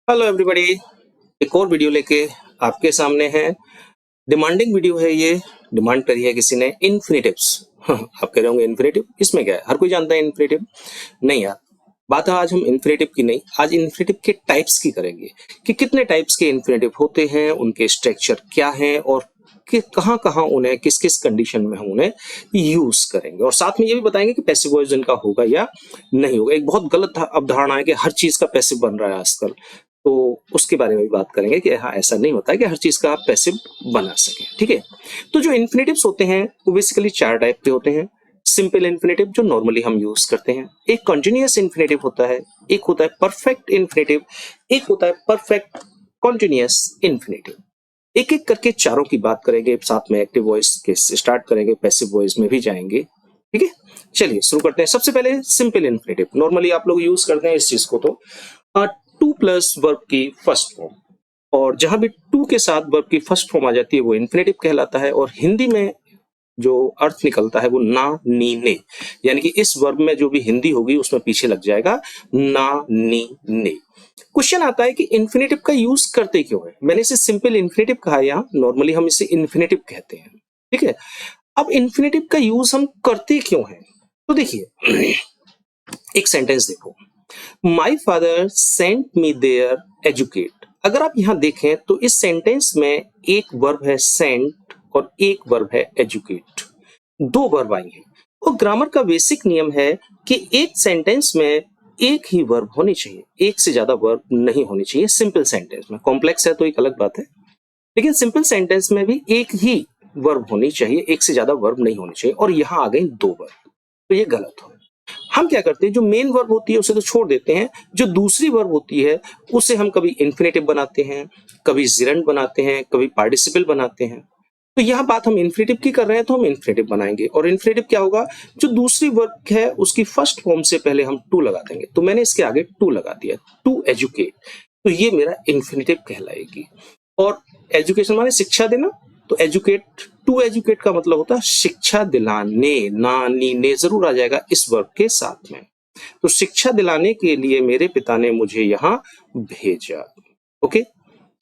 Hello everybody. एक और video लेके आपके सामने है। डिमांडिंग वीडियो है ये। डिमांड करी है किसी ने इन्फिनेटिव्स। आप कह रहे होंगे इन्फिनेटिव इसमें क्या है, हर कोई जानता है इन्फिनेटिव। नहीं यार, बात है आज हम इन्फिनेटिव की नहीं, आज इन्फिनेटिव के टाइप्स की करेंगे कि कितने टाइप्स के इन्फिनेटिव होते हैं, उनके स्ट्रक्चर क्या है और कि कहाँ कहाँ उन्हें किस किस कंडीशन में हम उन्हें यूज करेंगे, और साथ में ये भी बताएंगे कि पैसिव वॉइस इनका होगा या नहीं होगा। एक बहुत गलत अवधारणा है कि हर चीज का पैसिव बन रहा है आजकल, तो उसके बारे में भी बात करेंगे कि हाँ ऐसा नहीं होता है कि हर चीज का आप पैसिव बना सके। ठीक है, तो जो इन्फिनेटिव्स होते हैं वो बेसिकली चार टाइप के होते हैं। सिंपल इन्फिनेटिव जो नॉर्मली हम यूज करते हैं, एक कंटिन्यूअस इन्फिनेटिव होता है, एक होता है परफेक्ट इन्फिनेटिव, एक होता है परफेक्ट कंटिन्यूअस इन्फिनेटिव। एक एक करके चारों की बात करेंगे, साथ में एक्टिव वॉइस के स्टार्ट करेंगे, पैसिव वॉइस में भी जाएंगे। ठीक है, चलिए शुरू करते हैं। सबसे पहले सिंपल इन्फिनेटिव, नॉर्मली आप लोग यूज करते हैं इस चीज को, तो टू प्लस वर्ब की फर्स्ट फॉर्म, और जहां भी टू के साथ वर्ब की फर्स्ट फॉर्म आ जाती है वो इन्फिनेटिव कहलाता है। और हिंदी में जो अर्थ निकलता है वो ना नी ने, यानी कि इस वर्ब में जो भी हिंदी होगी उसमें पीछे लग जाएगा ना नी ने। क्वेश्चन आता है कि इन्फिनेटिव का यूज करते क्यों है। मैंने इसे सिंपल इन्फिनेटिव कहा, यहाँ नॉर्मली हम इसे इन्फिनेटिव कहते हैं। ठीक है, अब इन्फिनेटिव का यूज हम करते क्यों है, तो देखिए एक सेंटेंस देखो, my father sent me there educate. अगर आप यहां देखें तो इस सेंटेंस में एक वर्ब है सेंट और एक वर्ब है एजुकेट, दो वर्ब आई हैं। और ग्रामर का बेसिक नियम है कि एक सेंटेंस में एक ही वर्ब होनी चाहिए, एक से ज्यादा वर्ब नहीं होनी चाहिए। सिंपल सेंटेंस में, कॉम्प्लेक्स है तो एक अलग बात है, लेकिन सिंपल सेंटेंस में भी एक ही वर्ब होनी चाहिए, एक से ज्यादा वर्ब नहीं होनी चाहिए। और यहां आ गई दो वर्ब, तो ये गलत हो। हम क्या करते हैं, जो मेन वर्ब होती है उसे तो छोड़ देते हैं, जो दूसरी वर्ब होती है उसे हम कभी इन्फिनेटिव बनाते हैं, कभी जिरंड बनाते हैं, कभी पार्टिसिपल बनाते हैं। तो यह बात हम इन्फिनेटिव की कर रहे हैं तो हम इन्फिनेटिव बनाएंगे। और इन्फिनेटिव क्या होगा, जो दूसरी वर्ब है उसकी फर्स्ट फॉर्म से पहले हम टू लगा देंगे। तो मैंने इसके आगे टू लगा दिया, टू एजुकेट, तो ये मेरा इन्फिनेटिव कहलाएगी। और एजुकेशन माने शिक्षा देना, तो एजुकेट, टू एजुकेट का मतलब होता है शिक्षा दिलाने, ना नी ने जरूर आ जाएगा इस वर्ब के साथ में। तो शिक्षा दिलाने के लिए मेरे पिता ने मुझे यहाँ भेजा। ओके,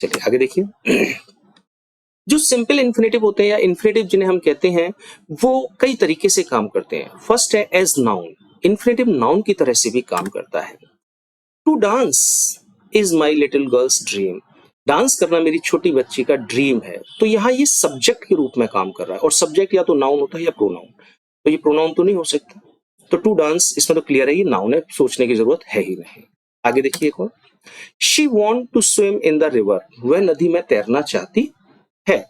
चलिए आगे देखिए। जो सिंपल इन्फिनेटिव होते हैं या इन्फिनेटिव जिन्हें हम कहते हैं वो कई तरीके से काम करते हैं। फर्स्ट है एज नाउन, इन्फिनेटिव नाउन की तरह से भी काम करता है। To dance is my little girls dream, dance करना मेरी छोटी बच्ची का ड्रीम है। तो यहाँ ये सब्जेक्ट के रूप में काम कर रहा है, और सब्जेक्ट या तो नाउन होता है या प्रोनाउन, तो ये प्रोनाउन तो नहीं हो सकता। तो टू डांस इसमें तो क्लियर है ये नाउन है, सोचने की जरूरत है ही नहीं। आगे देखिए एक और, she want to swim in the river, वह नदी में तैरना चाहती है।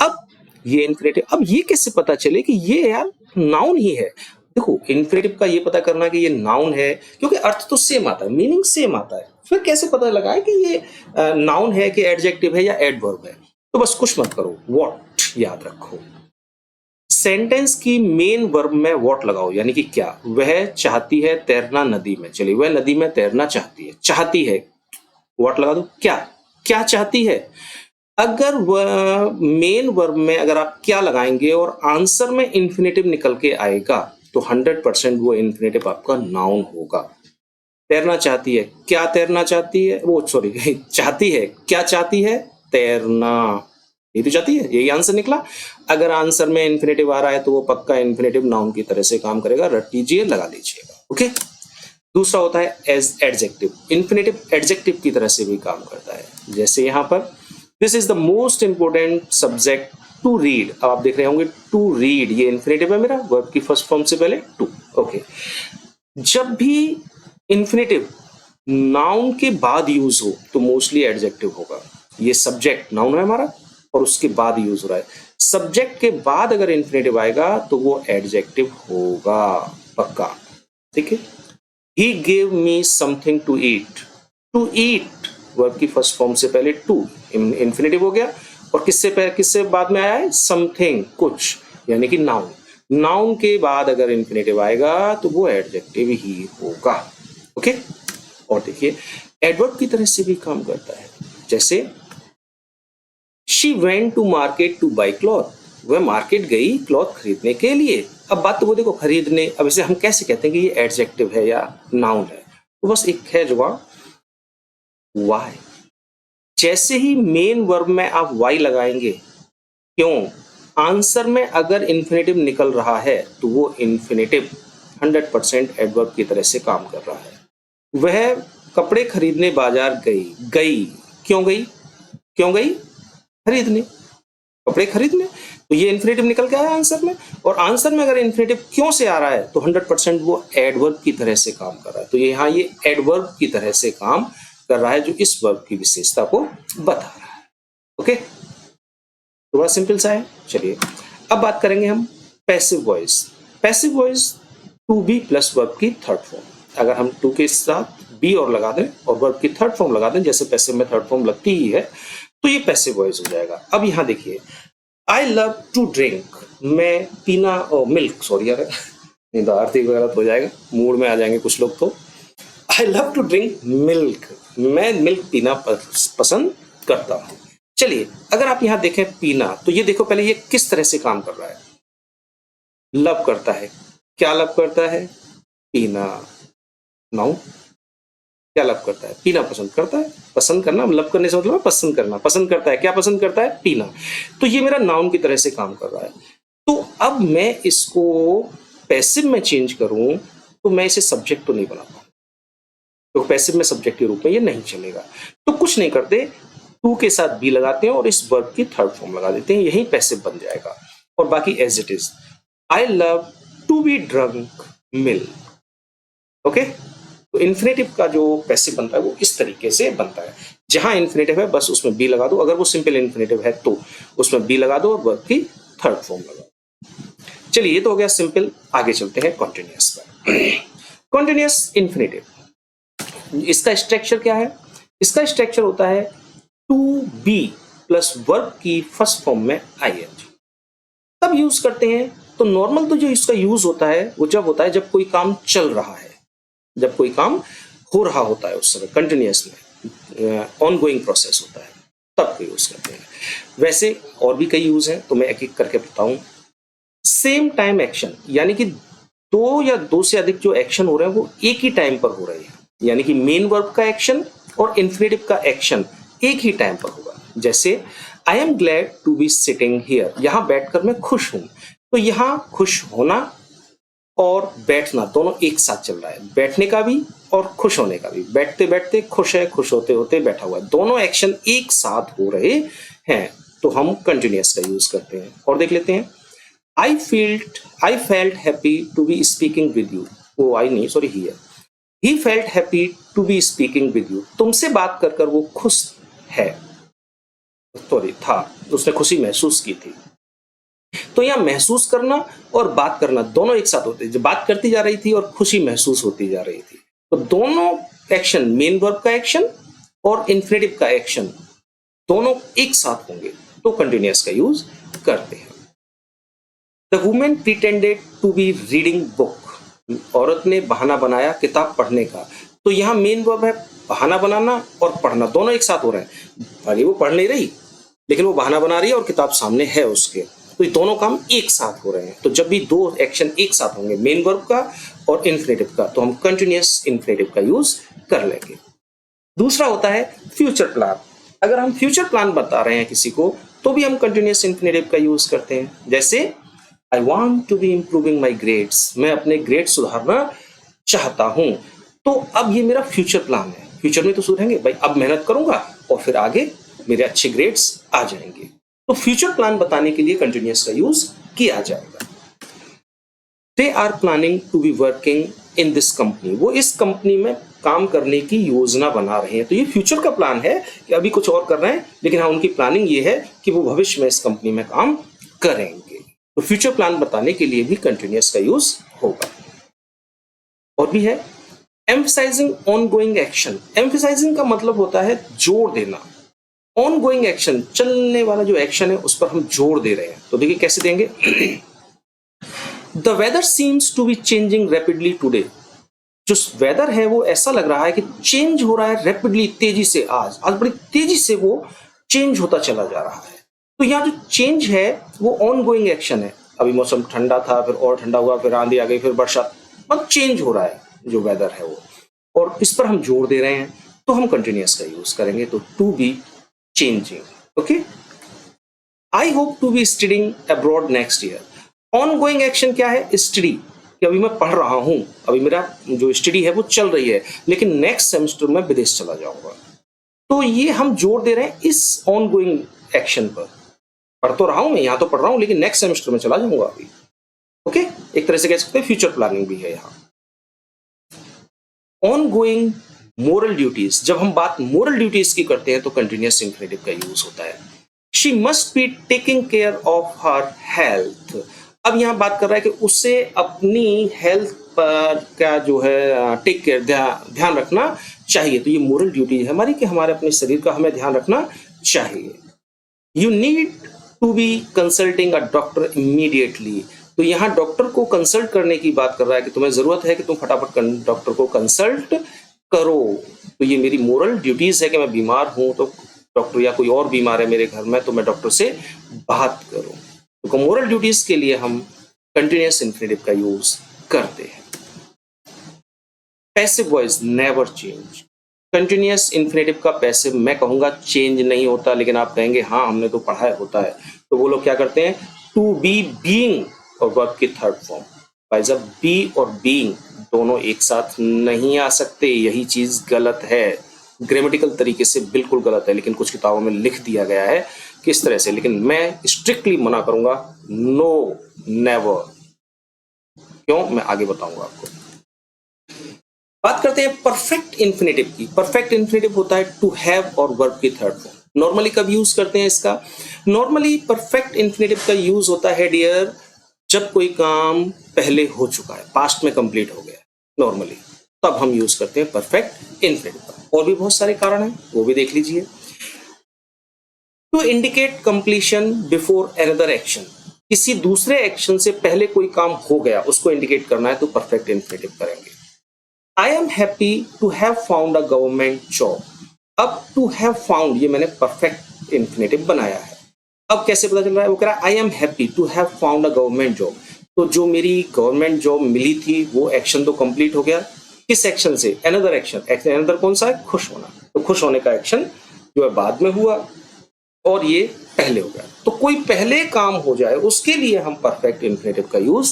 अब ये इन्फिनेटिव, अब ये कैसे पता चले कि ये यार नाउन ही है। देखो इन्फिनेटिव का ये पता करना कि ये नाउन है, क्योंकि अर्थ तो सेम आता है, मीनिंग सेम आता है, फिर कैसे पता लगा है कि ये नाउन है कि एडजेक्टिव है या एडवर्ब है। तो बस कुछ मत करो, व्हाट याद रखो। सेंटेंस की मेन वर्ब में व्हाट लगाओ, यानी कि क्या, वह चाहती है तैरना नदी में। चलिए वह नदी में तैरना चाहती है, चाहती है, व्हाट लगा दो। क्या क्या चाहती है, अगर वह मेन वर्ब में अगर आप क्या लगाएंगे और आंसर में इन्फिनेटिव निकल के आएगा तो 100% वो इन्फिनेटिव आपका नाउन होगा। तैरना चाहती है, क्या तैरना चाहती है, वो सॉरी चाहती है, क्या चाहती है, तैरना, ये तो चाहती है, यही आंसर निकला। अगर आंसर में इन्फिनेटिव आ रहा है तो वो पक्का इन्फिनेटिव नाउन की तरह से काम करेगा, रट लीजिए, लगा लीजिएगा। ओके, दूसरा होता है एज एडजेक्टिव, इन्फिनेटिव एडजेक्टिव की तरह से भी काम करता है। जैसे यहां पर this is the most important subject to read, अब आप देख रहे होंगे टू रीड, ये इन्फिनेटिव है मेरा, वर्ब की फर्स्ट फॉर्म से पहले टू। ओके, जब भी इन्फिनेटिव नाउन के बाद यूज हो तो मोस्टली एडजेक्टिव होगा। ये सब्जेक्ट नाउन है हमारा और उसके बाद यूज हो रहा है, सब्जेक्ट के बाद अगर इन्फिनेटिव आएगा तो वो एडजेक्टिव होगा पक्का। ठीक है, he gave me something to eat, to eat verb की फर्स्ट फॉर्म से पहले टू, इन्फिनेटिव हो गया, और किससे बाद में आया है, समथिंग, कुछ, यानी कि नाउन। नाउन के बाद अगर इन्फिनेटिव आएगा तो वो एडजेक्टिव ही होगा। ओके, और देखिए एडवर्ब की तरह से भी काम करता है। जैसे she went to market to buy cloth, वह मार्केट गई क्लॉथ खरीदने के लिए। अब बात तो वो देखो खरीदने, अब इसे हम कैसे कहते हैं कि ये एडजेक्टिव है या नाउन है, तो बस एक है जवाब वाई, जैसे ही मेन वर्ब में आप वाई लगाएंगे, क्यों, आंसर में अगर इन्फिनेटिव निकल रहा है तो वो इन्फिनेटिव 100% एडवर्ब की तरह से काम कर रहा है। वह कपड़े खरीदने बाजार गई, गई क्यों गई, क्यों गई, खरीदने, कपड़े खरीदने, तो ये इन्फिनेटिव निकल के आया आंसर में। और आंसर में अगर इन्फिनेटिव क्यों से आ रहा है तो 100% वो एडवर्ब की तरह से काम कर रहा है। तो यहाँ ये एडवर्ब की तरह से काम कर रहा है, जो इस वर्ब की विशेषता को बता रहा है। ओके, तो बड़ा सिंपल सा है। चलिए अब बात करेंगे हम passive voice. Passive voice to be plus verb की थर्ड फॉर्म। अगर हम टू के साथ बी और लगा दें और वर्ब की थर्ड फॉर्म लगा दें, जैसे पैसिव में थर्ड फॉर्म लगती ही है, तो ये पैसिव वॉइस हो जाएगा। अब यहाँ देखिए, आई लव टू ड्रिंक, मैं पीना, मिल्क, सॉरी यार नहीं तो आर्थिक वगैरह हो जाएगा, मूड में आ जाएंगे कुछ लोग। तो I love to drink milk, मैं मिल्क पीना पसंद करता हूँ। चलिए अगर आप यहाँ देखें पीना, तो ये देखो पहले ये किस तरह से काम कर रहा है, लव करता है, क्या लव करता है, पीना, नाउ क्या लव करता है, पीना पसंद करता है, पसंद करना, लव करने से मतलब पसंद करना, पसंद करता है, क्या पसंद करता है, पीना। तो ये मेरा नाउन की तरह से काम कर रहा है। तो अब मैं इसको पैसिव में चेंज करूं तो मैं इसे सब्जेक्ट तो नहीं बना पाऊंगा, तो पैसिव में सब्जेक्ट के रूप में ये नहीं चलेगा। तो कुछ नहीं करते, टू के साथ बी लगाते हैं और इस वर्ब की थर्ड फॉर्म लगा देते हैं, यही पैसिव बन जाएगा। और बाकी as it is, I love to be drunk milk. Okay, तो इन्फिनेटिव का जो पैसिव बनता है वो इस तरीके से बनता है। जहां इन्फिनेटिव है बस उसमें बी लगा दो, अगर वो सिंपल इन्फिनेटिव है तो उसमें बी लगा दो और वर्ब की थर्ड फॉर्म लगा दो। चलिए ये तो हो गया सिंपल, आगे चलते हैं कॉन्टिन्यूअस पर। कॉन्टिन्यूअस इन्फिनेटिव, इसका स्ट्रक्चर क्या है, इसका स्ट्रक्चर होता है टू बी प्लस वर्ब की फर्स्ट फॉर्म में आईएनजी। तब यूज करते हैं, तो नॉर्मल तो जो इसका यूज होता है वो जब होता है जब कोई काम चल रहा है, जब कोई काम हो रहा होता है, उस समय कंटिन्यूअस में ऑनगोइंग प्रोसेस होता है, तब यूज करते हैं। वैसे और भी कई यूज हैं, तो मैं एक एक करके बताऊं। सेम टाइम एक्शन, यानी कि दो या दो से अधिक जो एक्शन हो रहे हैं वो एक ही टाइम पर हो रहे हैं, यानी कि मेन वर्ब का एक्शन और इन्फिनेटिव का एक्शन एक ही टाइम पर होगा। जैसे I am glad to be sitting here, यहां बैठकर मैं खुश हूं, तो यहां खुश होना और बैठना दोनों एक साथ चल रहा है, बैठने का भी और खुश होने का भी, बैठते बैठते खुश है, खुश होते होते बैठा हुआ है, दोनों एक्शन एक साथ हो रहे हैं, तो हम कंटिन्यूअस का यूज करते हैं। और देख लेते हैं, I felt happy to be speaking with you, वो आई नहीं sorry he felt happy to be speaking with you, तुमसे बात कर कर वो खुश है, सॉरी था, उसने खुशी महसूस की थी। तो यहाँ महसूस करना और बात करना दोनों एक साथ होते हैं, जब बात करती जा रही थी और खुशी महसूस होती जा रही थी, तो दोनों एक्शन, मेन वर्ब का एक्शन और इन्फिनेटिव का एक्शन दोनों एक साथ होंगे, तो कंटिन्यूअस का यूज करते हैं। The women pretended to be reading book, औरत ने बहाना बनाया किताब पढ़ने का, तो यहाँ मेन वर्ब है बहाना बनाना और पढ़ना, दोनों एक साथ हो रहे हैं। भले वो पढ़ नहीं रही लेकिन वो बहाना बना रही है और किताब सामने है उसके, तो ये दोनों काम एक साथ हो रहे हैं। तो जब भी दो एक्शन एक साथ होंगे, मेन वर्ब का और इन्फिनेटिव का, तो हम कंटिन्यूअस इन्फिनेटिव का यूज कर लेंगे। दूसरा होता है फ्यूचर प्लान। अगर हम फ्यूचर प्लान बता रहे हैं किसी को, तो भी हम कंटिन्यूअस इन्फिनेटिव का यूज करते हैं। जैसे I want to be improving my grades, मैं अपने ग्रेड सुधारना चाहता हूं, तो अब ये मेरा फ्यूचर प्लान है, फ्यूचर में तो सुधरेंगे भाई, अब मेहनत करूंगा और फिर आगे मेरे अच्छे ग्रेड्स आ जाएंगे। तो फ्यूचर प्लान बताने के लिए कंटिन्यूअस का यूज किया जाएगा। They are planning to be working in this company, वो इस कंपनी में काम करने की योजना बना रहे हैं, तो ये फ्यूचर का प्लान है कि अभी कुछ और कर रहे हैं, लेकिन हाँ उनकी प्लानिंग ये है कि वो भविष्य में इस कंपनी में काम करेंगे। तो फ्यूचर प्लान बताने के लिए भी कंटिन्यूअस का यूज होगा। और भी है एम्फसाइजिंग ऑनगोइंग एक्शन। एम्फसाइजिंग का मतलब होता है जोर देना, ऑनगोइंग एक्शन, चलने वाला जो एक्शन है उस पर हम जोर दे रहे हैं। तो देखिए कैसे देंगे, the weather seems to be changing rapidly today, जो वेदर है वो ऐसा लग रहा है कि चेंज हो रहा है रैपिडली, तेजी से, आज बड़ी तेजी से वो चेंज होता चला जा रहा है। तो यहाँ जो चेंज है वो ऑनगोइंग एक्शन है, अभी मौसम ठंडा था फिर और ठंडा हुआ, फिर आंधी आ गई, फिर बरसात, मतलब चेंज हो रहा है जो वेदर है वो, और इस पर हम जोर दे रहे हैं, तो हम कंटिन्यूअस का यूज करेंगे। तो to be changing. Okay. I hope to be studying abroad next year. Ongoing action क्या है? Study. कि अभी मैं पढ़ रहा हूँ, अभी मेरा जो स्टडी है वो चल रही है, लेकिन नेक्स्ट सेमेस्टर में विदेश चला जाऊंगा। तो ये हम जोर दे रहे हैं इस ऑनगोइंग एक्शन पर। पढ़ तो रहा हूँ मैं, यहाँ तो पढ़ रहा हूँ, लेकिन नेक्स्ट सेमेस्टर में चला जाऊंगा अभी। ओके, एक तरह से कह सकते हैं फ्यूचर प्लानिंग भी है यहाँ। ऑनगोइंग मोरल ड्यूटीज, जब हम बात मोरल ड्यूटीज की करते हैं तो कंटिन्यूअस इंफिनिटिव का यूज होता है। She must be taking care of her health. अब यहाँ बात कर रहा है कि उसे अपनी हेल्थ पर क्या जो है टेक केयर, ध्यान रखना चाहिए। तो ये मोरल ड्यूटी है हमारी कि हमारे अपने शरीर का हमें ध्यान रखना चाहिए। You need to be consulting a doctor immediately. तो यहाँ डॉक्टर को कंसल्ट करने की बात कर रहा है कि तुम्हें जरूरत है कि तुम फटाफट डॉक्टर को कंसल्ट करो। तो ये मेरी मोरल ड्यूटीज है कि मैं बीमार हूं तो डॉक्टर, या कोई और बीमार है मेरे घर में तो मैं डॉक्टर से बात करूं। तो मोरल ड्यूटीज के लिए हम कंटिन्यूअस इंफिनिटिव का यूज करते हैं। Passive voice never change. Continuous infinitive का पैसिव मैं कहूंगा चेंज नहीं होता, लेकिन आप कहेंगे हाँ हमने तो पढ़ा है होता है। तो वो लोग क्या करते हैं? टू बी, बीइंग और वर्ब की थर्ड फॉर्म। भाई जब बी और बीइंग दोनों एक साथ नहीं आ सकते, यही चीज गलत है, ग्रामेटिकल तरीके से बिल्कुल गलत है, लेकिन कुछ किताबों में लिख दिया गया है किस तरह से, लेकिन मैं स्ट्रिक्टली मना करूंगा, नो, नेवर। क्यों, मैं आगे बताऊंगा आपको। बात करते हैं परफेक्ट इंफिनिटिव की। परफेक्ट इंफिनिटिव होता है टू हैव और वर्ब की थर्ड फॉर्म। नॉर्मली कब यूज करते हैं इसका? नॉर्मली परफेक्ट इंफिनिटिव का यूज होता है डियर जब कोई काम पहले हो चुका है, पास्ट में कंप्लीट हो गया नॉर्मली, तब हम यूज करते हैं परफेक्ट इंफिनिटिव। और भी बहुत सारे कारण हैं, वो भी देख लीजिए। To indicate completion before another action, किसी दूसरे एक्शन से पहले कोई काम हो गया उसको इंडिकेट करना है तो परफेक्ट इंफिनिटिव करेंगे। I am happy to have found a government job. अब टू हैव फाउंड ये मैंने परफेक्ट इंफिनिटिव बनाया है। अब कैसे पता चल रहा है? वो कह रहा है I am happy to have found a government job. तो जो मेरी गवर्नमेंट जॉब मिली थी वो एक्शन तो कंप्लीट हो गया। किस एक्शन से? Another action. अनदर कौन सा है? खुश होना। तो खुश होने का एक्शन जो है बाद में हुआ और ये पहले हो गया। तो कोई पहले काम हो जाए उसके लिए हम परफेक्ट इंफिनिटिव का यूज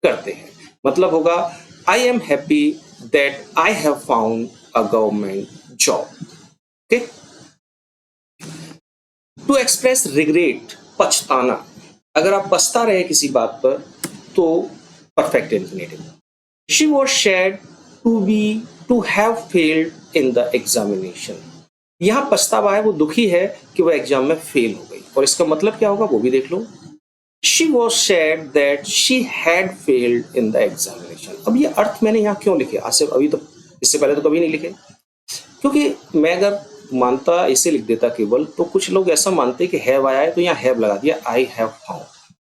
करते हैं। मतलब होगा I am happy that I have found a government job. Okay. To express regret, पछताना। अगर आप पछता रहे किसी बात पर तो perfect infinitive. She was sad to have failed in the examination. यहां पछतावा है, वो दुखी है कि वो एग्जाम में फेल हो गई। और इसका मतलब क्या होगा वो भी देख लो। She was sad that she had failed in the examination. अब ये अर्थ मैंने यहाँ क्यों लिखे? आज से अभी तो, इससे पहले तो कभी नहीं लिखे, क्योंकि मैं अगर मानता इसे लिख देता केवल, तो कुछ लोग ऐसा मानते कि हैव आया है तो यहाँ हैव लगा दिया, आई हैव फाउंड।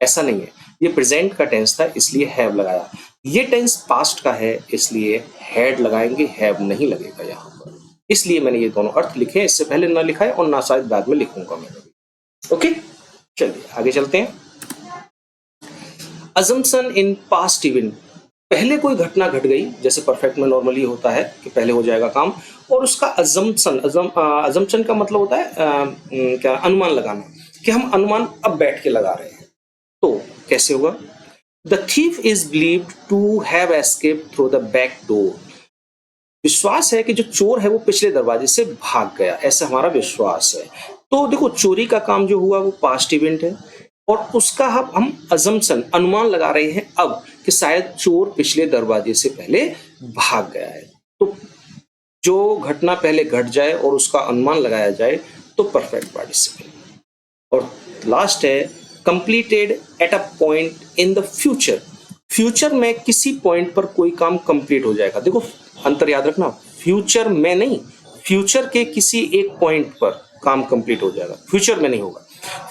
ऐसा नहीं है, ये प्रेजेंट का टेंस था इसलिए हैव लगाया। ये टेंस पास्ट का है इसलिए हैड लगाएंगे, हैव नहीं लगेगा यहाँ पर। इसलिए मैंने ये दोनों अर्थ लिखे हैं, इससे पहले ना लिखा है और ना शायद बाद में लिखूंगा मैं कभी। ओके, चलिए आगे चलते हैं। अजम्पशन इन पास्ट इवेंट, पहले कोई घटना घट गई, जैसे परफेक्ट में नॉर्मली होता है कि पहले हो जाएगा काम, और उसका अजम्पशन का मतलब होता है क्या, अनुमान लगाना, कि हम अनुमान अब बैठ के लगा रहे हैं। तो कैसे होगा? The thief is believed to have escaped through the back door. विश्वास है कि जो चोर है वो पिछले दरवाजे से भाग गया, ऐसा हमारा विश्वास है। तो देखो, चोरी का काम जो हुआ वो पास्ट इवेंट है और उसका हम अजम्पशन, अनुमान लगा रहे हैं अब कि शायद चोर पिछले दरवाजे से पहले भाग गया है। तो जो घटना पहले घट जाए और उसका अनुमान लगाया जाए तो परफेक्ट पार्टिसिपल। और लास्ट है completed at a point in the future. Future में किसी पॉइंट पर कोई काम कंप्लीट हो जाएगा। देखो अंतर याद रखना, फ्यूचर में नहीं, फ्यूचर के किसी एक पॉइंट पर काम कंप्लीट हो जाएगा, फ्यूचर में नहीं होगा।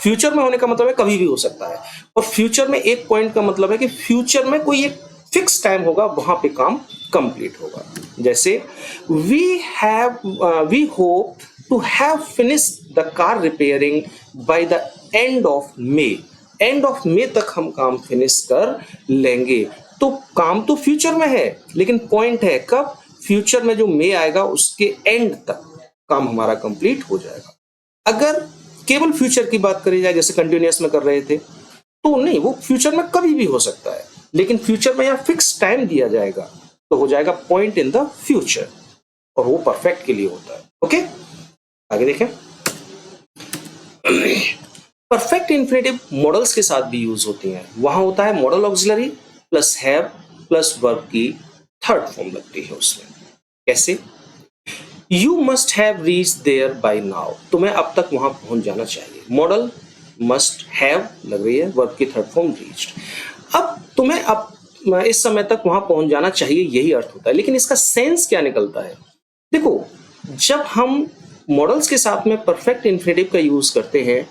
फ्यूचर में होने का मतलब है कभी भी हो सकता है, और फ्यूचर में एक पॉइंट का मतलब है कि फ्यूचर में कोई एक फिक्स टाइम होगा, वहां पे काम कंप्लीट होगा। जैसे we hope to have finished the car repairing by the end of May. End of May तक हम काम फिनिश कर लेंगे। तो काम तो फ्यूचर में है, लेकिन पॉइंट है कब? फ्यूचर में जो मे आएगा उसके एंड तक काम हमारा कंप्लीट हो जाएगा। अगर केवल फ्यूचर की बात करी जाए जैसे कंटिन्यूअस में कर रहे थे तो नहीं, वो फ्यूचर में कभी भी हो सकता है, लेकिन फ्यूचर में यहाँ फिक्स टाइम दिया जाएगा तो हो जाएगा पॉइंट इन द फ्यूचर और वो परफेक्ट के लिए होता है। ओके, आगे देखें। परफेक्ट इंफिनिटिव मॉडल्स के साथ भी यूज होती हैं। वहां होता है modal auxiliary plus have plus verb की थर्ड फॉर्म लगती है उसमें। कैसे? You must have reach there by now, तुम्हें अब तक वहां पहुंच जाना चाहिए। मॉडल मस्ट हैव लग रही है, वर्ब की थर्ड फॉर्म रीच्ड। अब तुम्हें अब इस समय तक वहां पहुंच जाना चाहिए, यही अर्थ होता है, लेकिन इसका सेंस क्या निकलता है? देखो, जब हम मॉडल्स के साथ में परफेक्ट इंफिनिटिव का यूज करते हैं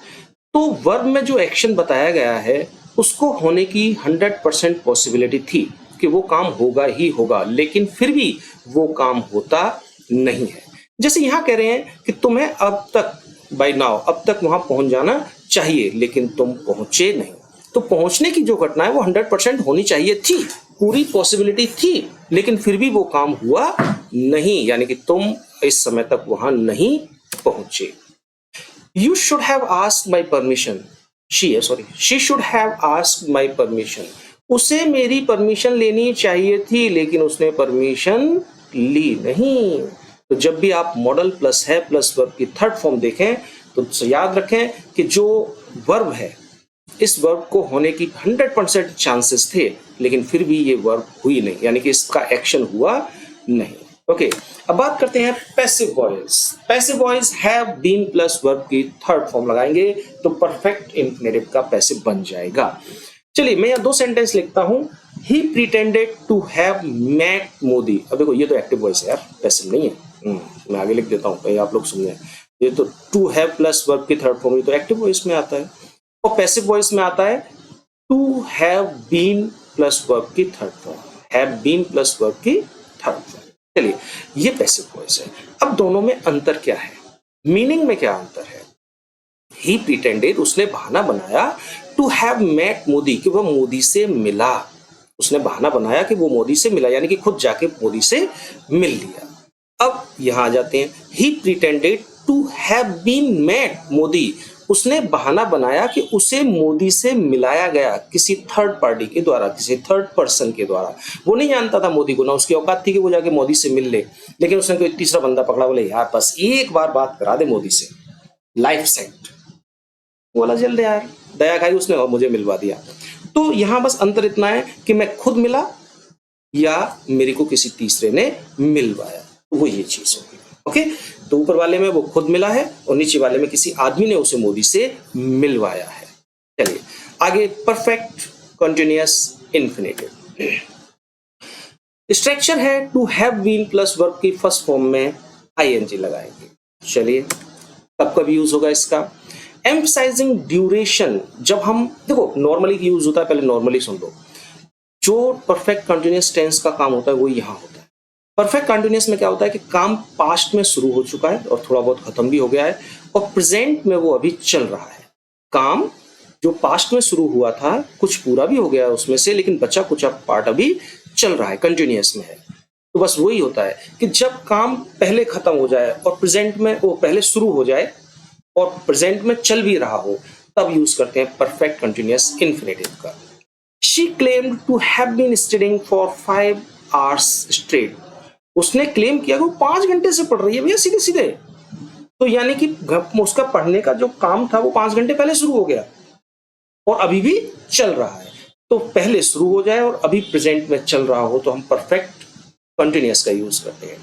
तो वर्ब में जो एक्शन बताया गया है उसको होने की 100% पॉसिबिलिटी थी कि वो काम होगा ही होगा, लेकिन फिर भी वो काम होता नहीं है। जैसे यहां कह रहे हैं कि तुम्हें अब तक बाय नाउ, अब तक वहां पहुंच जाना चाहिए, लेकिन तुम पहुंचे नहीं। तो पहुंचने की जो घटना है वो 100% होनी चाहिए थी, पूरी पॉसिबिलिटी थी, लेकिन फिर भी वो काम हुआ नहीं, यानी कि तुम इस समय तक वहां नहीं पहुंचे। You should have asked my permission. She should have asked my permission. उसे मेरी परमिशन लेनी चाहिए थी, लेकिन उसने परमिशन ली नहीं। तो जब भी आप मॉडल प्लस है प्लस वर्ब की थर्ड फॉर्म देखें तो याद रखें कि जो वर्ब है, इस वर्ब को होने की 100% चांसेस थे, लेकिन फिर भी ये वर्ब हुई नहीं, यानी कि इसका एक्शन हुआ नहीं। ओके, अब बात करते हैं passive voice. Passive voice have been plus verb की थर्ड फॉर्म लगाएंगे तो परफेक्ट इंफिनिटिव का पैसिव बन जाएगा। चलिए मैं यहाँ दो सेंटेंस लिखता हूं। He pretended to have met Modi. अब देखो, ये तो एक्टिव वॉइस है यार, पैसिव नहीं है। मैं आगे लिख देता हूं, कहीं आप लोग सुन लें। ये तो टू हैव प्लस वर्ब की थर्ड फॉर्म, ये तो एक्टिव वॉइस में आता है, और पैसिव वॉइस में आता है to have been plus verb की third form, have been plus verb की थर्ड फॉर्म। चलिए, ये पैसिव वॉइस है। अब दोनों में अंतर क्या है, मीनिंग में क्या अंतर है? ही प्रिटेंडेड, उसने बहाना बनाया, टू हैव मेट मोदी, कि वह मोदी से मिला। उसने बहाना बनाया कि वो मोदी से मिला, यानी कि खुद जाके मोदी से मिल लिया। अब यहां आ जाते हैं, he pretended to have been met Modi, उसने बहाना बनाया कि उसे मोदी से मिलाया गया किसी थर्ड पार्टी के द्वारा, किसी थर्ड पर्सन के द्वारा। वो नहीं जानता था मोदी को, ना उसकी औकात थी कि वो जाके मोदी से मिल ले, लेकिन उसने कोई तीसरा बंदा पकड़ा, बोले यार बस एक बार बात करा दे मोदी से, लाइफ सेट। बोला जल्द यार, दया खाई उसने और मुझे मिलवा दिया। तो यहां बस अंतर इतना है कि मैं खुद मिला या मेरे को किसी तीसरे ने मिलवाया, वो ये चीज होगी। ओके, तो ऊपर वाले में वो खुद मिला है और नीचे वाले में किसी आदमी ने उसे मोदी से मिलवाया है। चलिए आगे, परफेक्ट कंटिन्यूअस इंफिनिटिव। स्ट्रक्चर है to have been plus verb की फर्स्ट फॉर्म में आईएनजी लगाएंगे। चलिए, कब कब यूज होगा इसका? Emphasizing duration. जब हम देखो नॉर्मली यूज होता है, पहले नॉर्मली सुन लो। जो परफेक्ट कंटिन्यूअस टेंस का काम होता है वो यहां होता है। परफेक्ट कंटिन्यूअस में क्या होता है कि काम पास्ट में शुरू हो चुका है और थोड़ा बहुत खत्म भी हो गया है, और प्रेजेंट में वो अभी चल रहा है। काम जो पास्ट में शुरू हुआ था कुछ पूरा भी हो गया है उसमें से, लेकिन बचा कुछ पार्ट अभी चल रहा है, कंटिन्यूअस में है। तो बस वही होता है कि जब काम पहले खत्म हो जाए और प्रेजेंट में वो पहले शुरू हो जाए और प्रेजेंट में चल भी रहा हो, तब यूज करते हैं परफेक्ट कंटिन्यूअस इंफिनिटिव का। She claimed to have been studying for 5 hours straight. उसने क्लेम किया कि वो 5 घंटे से पढ़ रही है भैया, सीधे सीधे। तो यानी कि उसका पढ़ने का जो काम था वो 5 घंटे पहले शुरू हो गया और अभी भी चल रहा है। तो पहले शुरू हो जाए और अभी प्रेजेंट में चल रहा हो तो हम परफेक्ट कंटिन्यूअस का यूज करते हैं।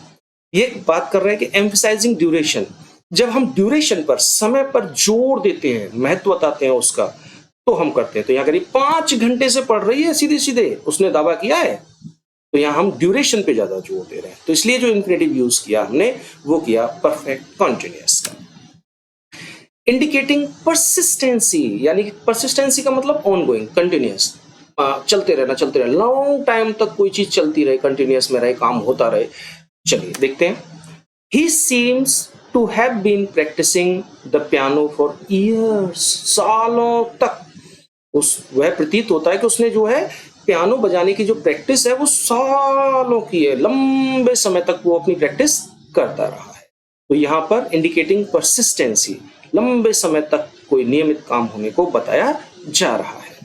ये बात कर रहे हैं कि एम्फसाइजिंग ड्यूरेशन, जब हम ड्यूरेशन पर, समय पर जोर देते हैं, महत्व बताते हैं उसका, तो हम करते हैं। तो यहाँ करीब 5 घंटे से पढ़ रही है सीधे सीधे, उसने दावा किया है, तो यहाँ हम ड्यूरेशन पे ज्यादा जोर दे रहे हैं। तो इसलिए जो इंफिनिटिव यूज किया हमने वो किया परफेक्ट कंटिन्यूअस का। इंडिकेटिंग परसिस्टेंसी, यानी कि परसिस्टेंसी का मतलब ऑनगोइंग, कंटिन्यूअस, चलते रहना, चलते रहना, लॉन्ग टाइम तक कोई चीज चलती रहे, कंटिन्यूअस में रहे, काम होता रहे। चलिए देखते हैं। He seems to have been practicing the piano for years, सालों तक वह प्रतीत होता है कि उसने जो है पियानो बजाने की जो प्रैक्टिस है वो सालों की है, लंबे समय तक वो अपनी प्रैक्टिस करता रहा है। तो यहाँ पर इंडिकेटिंग परसिस्टेंसी, लंबे समय तक कोई नियमित काम होने को बताया जा रहा है।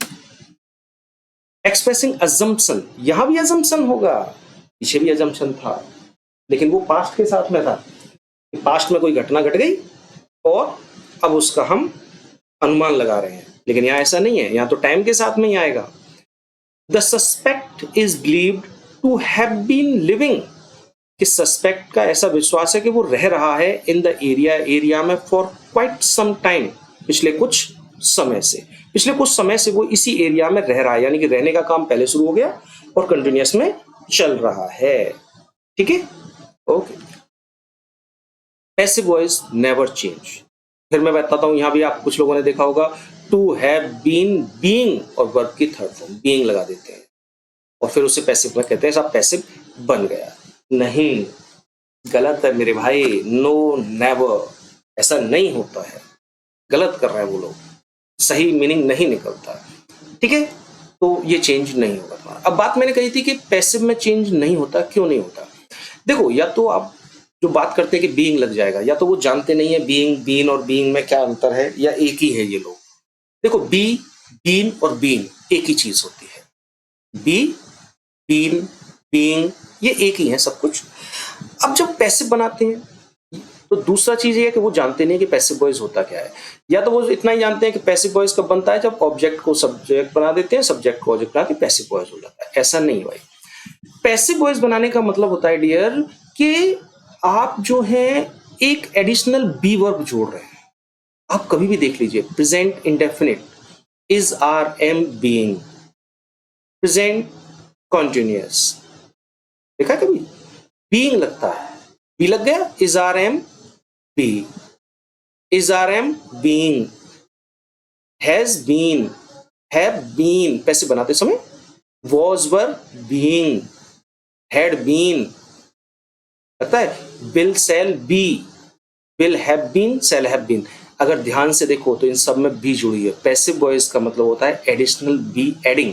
एक्सप्रेसिंग अजम्पशन, यहां भी अजम्पशन होगा, पीछे भी अजम्पशन था, लेकिन वो पास्ट के साथ में था। पास्ट में कोई घटना घट गई और अब उसका हम अनुमान लगा रहे हैं, लेकिन यहां ऐसा नहीं है, यहां तो टाइम के साथ में ही आएगा। The suspect is believed to have been living, कि सस्पेक्ट का ऐसा विश्वास है कि वो रह रहा है इन द एरिया में फॉर क्वाइट सम टाइम, पिछले कुछ समय से वो इसी एरिया में रह रहा है, यानी कि रहने का काम पहले शुरू हो गया और कंटिन्यूअस में चल रहा है। ठीक है, okay. Passive voice never change, फिर मैं बताता हूं, यहां भी आप कुछ लोगों ने देखा होगा टू हैव बीन, बीइंग और वर्ब की थर्ड फॉर्म बीइंग लगा देते हैं और फिर उसे पैसिव में कहते हैं, सब पैसिव बन गया। नहीं, गलत है मेरे भाई, नो नेवर, ऐसा नहीं होता है, गलत कर रहे हैं वो लोग, सही मीनिंग नहीं निकलता। ठीक है, तो ये चेंज नहीं होगा। अब बात मैंने कही थी कि पैसिव में चेंज नहीं होता, क्यों नहीं होता? देखो, या तो आप जो बात करते हैं कि बीइंग लग जाएगा, या तो वो जानते नहीं है बीइंग, बीन और बीइंग में क्या अंतर है, या एक ही है ये लोग। देखो, बी, बीन और बीइंग एक ही चीज होती है। बी, बीन, बीइंग ये एक ही है सब कुछ। अब जब पैसिव बनाते हैं तो दूसरा चीज ये है कि वो जानते नहीं कि पैसिव वॉइस होता क्या है, या तो वो इतना ही जानते हैं कि पैसिव वॉइस कब बनता है, जब ऑब्जेक्ट को सब्जेक्ट बना देते हैं, सब्जेक्ट को ऑब्जेक्ट बना के पैसिव वॉइस हो जाता है। ऐसा नहीं है भाई, पैसिव वॉइस बनाने का मतलब होता है डियर कि आप जो है एक एडिशनल बी वर्ब जोड़ रहे हैं। आप कभी भी देख लीजिए, present indefinite, is are am being, present continuous, देखा कभी बीइंग लगता है, बी लग गया, is are am be, is are am being, has been, have been passive बनाते समय, was were being, had been लगता है, will shall be, will have been, shall have been. अगर ध्यान से देखो तो इन सब में बी जुड़ी है। पैसिव वॉइस का मतलब होता है एडिशनल बी एडिंग,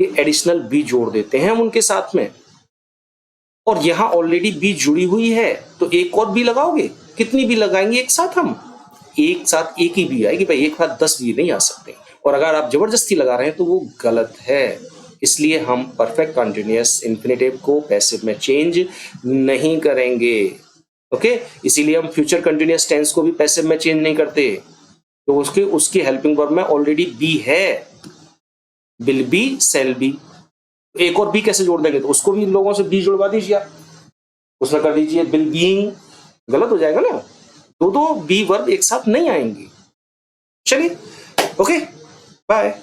ये एडिशनल बी जोड़ देते हैं हम उनके साथ में, और यहां ऑलरेडी बी जुड़ी हुई है तो एक और बी लगाओगे, कितनी बी लगाएंगे एक साथ? हम एक साथ एक ही बी आएगी भाई, एक साथ 10 बी नहीं आ सकते, और अगर आप जबरदस्ती लगा रहे हैं तो वो गलत है। इसलिए हम परफेक्ट कंटिन्यूअस इंफिनिटिव को पैसिव में चेंज नहीं करेंगे। ओके, इसीलिए हम फ्यूचर कंटिन्यूअस टेंस को भी पैसिव में चेंज नहीं करते, तो उसकी हेल्पिंग वर्ब में ऑलरेडी बी है, विल बी, सेल बी। एक और बी कैसे जोड़ देंगे? तो उसको भी इन लोगों से बी जुड़वा दीजिए आप, उसमें कर दीजिए विल बीइंग, गलत हो जाएगा ना, दो बी वर्ब एक साथ नहीं आएंगी। चलिए, ओके, बाय।